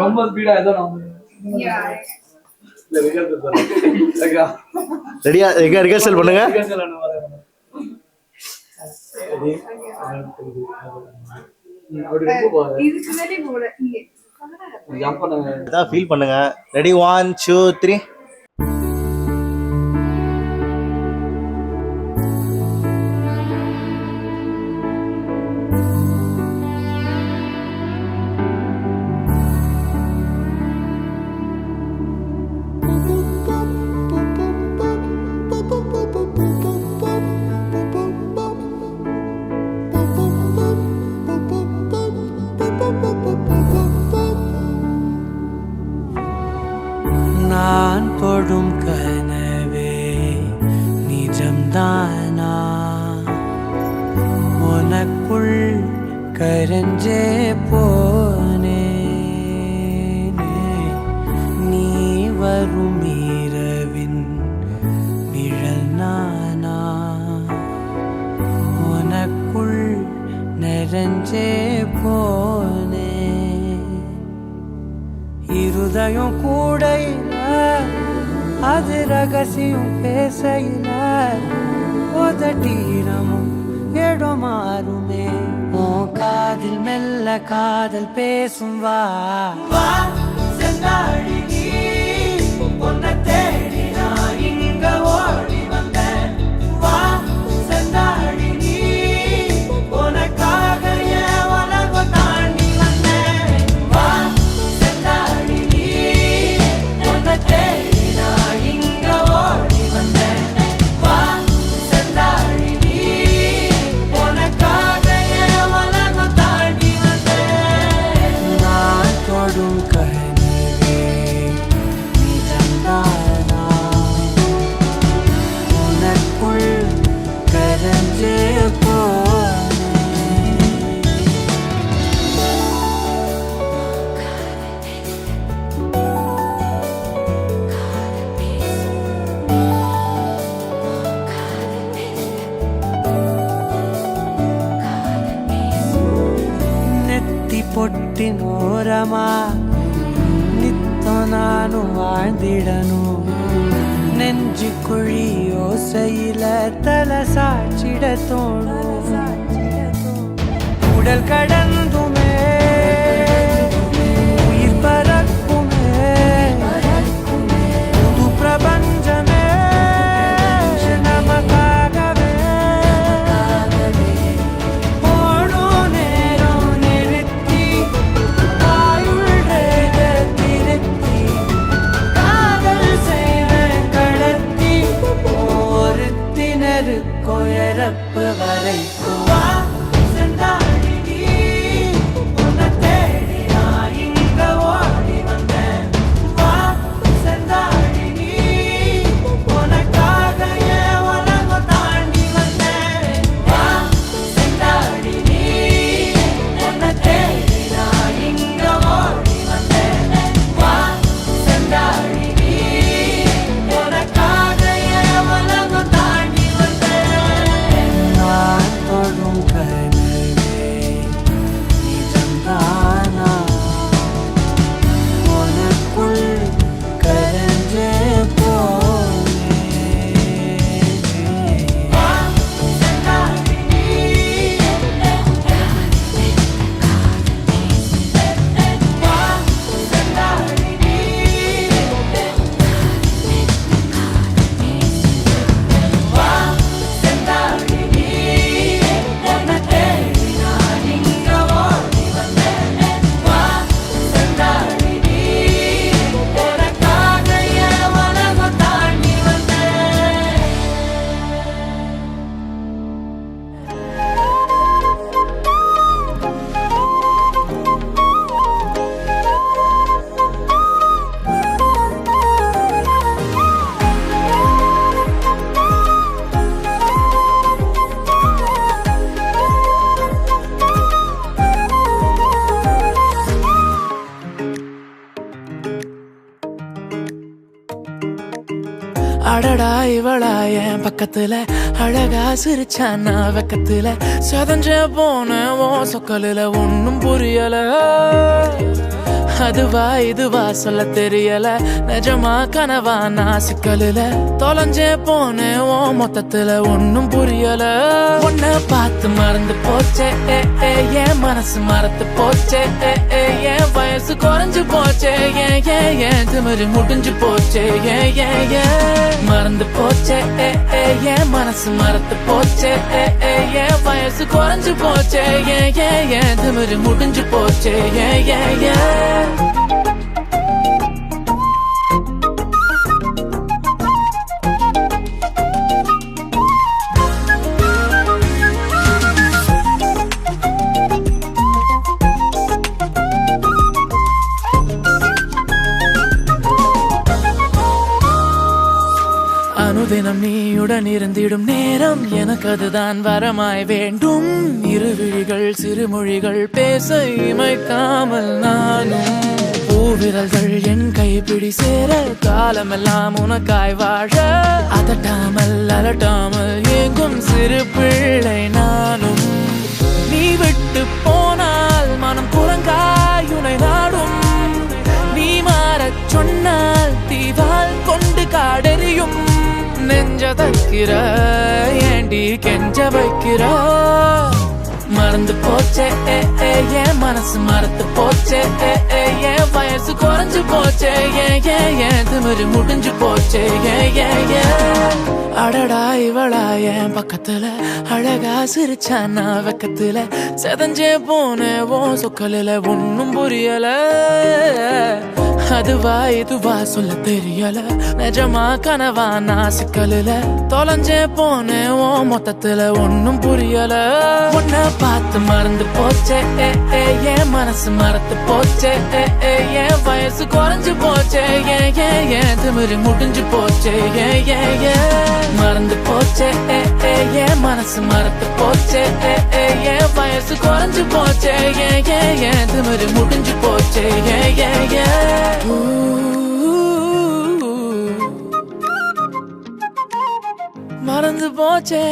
ரொம்ப ஸ்பீடா ஏதோ நம்ம ரெடியா எங்க ரிகர்சல் பண்ணுங்க. ஃபீல் பண்ணுங்க. ரெடி 1 2 3. நான் தொடும் கனவே நிஜம்தானா, உனக்குள் கரஞ்சே போனே, நீ வரும் இரவின் நிழல் நானா, உனக்குள் நிறைஞ்சே போனே, இருதயம் கூடையில அது ரகசியம் பேசையில உதட்டீரமும் இடம் மாறுமே, உன் காதில் மெல்ல காதல் பேசும் வா வா செந்தாழி நீ, உன்னை தேடி நான் இங்க ஓடி வந்தேன், வா செந்தாழி நீ, உனக்காக என் உலகம் தாண்டி வந்தேன், வா செந்தாழி நீ, உன்னை தேடி நான் இங்க ஓடி வந்தேன், வா செந்தாழி நீ, உனக்காக என் உலகம் தாண்டி வந்தேன். நான் தொடும் கனவே நிஜம்தானா, உனக்குள் கரஞ்சே போனே. ನೆತ್ತಿ ಪೊಟ್ಟಿನೋರಮಾ ನಿತ್ತ ನಾನು வாழ்ந்திடನು, நெஞ்சு குழி ஓசையில தலை சாட்சிட தோணும், உடல் கடந்துமே உயிர் பறக்குமே, புது பிரபஞ்சமே நமக்காகவே போடும் நேரம் நிறுத்தி ஆயுள் ரேக திருத்தி காதல் செய்வேன் கடத்தி ஒருத்தினருக்கும் இறப்பு வரைக்கும் வா செந்தாழி நீ, அடடா இவளா என் பக்கத்துல அழகா சிரிச்சானா வெக்கத்துல சதஞ்ச போன ஓ சொக்கலுல ஒன்னும் புரியல அதுவா இதுவா சொல்ல தெரியல நிஜமா கனவா நான் சிக்கலுல தொலைஞ்சே போன ஓ மொத்தத்துல ஒன்னும் புரியல உன்னை பார்த்து மறந்து போச்சே என் மனசு மறந்து போச்சே என் வயசு குறைஞ்சு போச்சே ஏன் திமிரு முடிஞ்சு போச்சே மறந்து போச்சே என் மனசு மறந்து போச்சே என் வயசு குறைஞ்சு போச்சே ஏன் திமிரு முடிஞ்சு போச்சே அனுதினம் நீயுடன் இருந்திடும் நேரம் எனக்கு அதுதான் வரமாய் வேண்டும் இருவிழிகள் சிறுமொழிகள் பேச இமைக்காமல் நானும் பூவிரல்கள் என் கைப்பிடி சேர காலமெல்லாம் உனக்காய் வாழ அதட்டாமல் அலட்டாமல் ஏங்கும் சிறு பிள்ளை நானும் நீ விட்டு போனால் மனம் புறங்காய் உனை நாடும் நீ மாறச் சொன்னால் தீவால் கொண்டு காடெறியும் நெஞ்ச தைக்கிற ஏண்டி கெஞ்ச வைக்கிற மறந்து போச்சே என் மனசு மறந்து போச்சே என் வயசு குறைஞ்சு போச்சே ஏன் திமிரு முடிஞ்சு போச்சே அடடா இவளா என் பக்கத்துல அழகா சிரிச்சானா வெக்கத்துல செதஞ்சே போன ஓ சொக்கலுல ஒன்னும் புரியல அதுவா இதுவா சொல்ல தெரியல நிஜமா கனவா நான் சிக்கலுல தொலைஞ்சே போன ஓ மொத்தத்துல ஒன்னும் புரியல உன்னை பார்த்து மறந்து போச்சே என் மனசு மறந்து போச்சே என் வயசு குறைஞ்சு போச்சே ஏன் திமிரு முடிஞ்சு போச்சே மறந்து போச்சே என் மனசு மறந்து போச்சே என் வயசு குறைஞ்சு போச்சே ஏன் திமிரு முடிஞ்சு போச்சே மறந்து போச்சே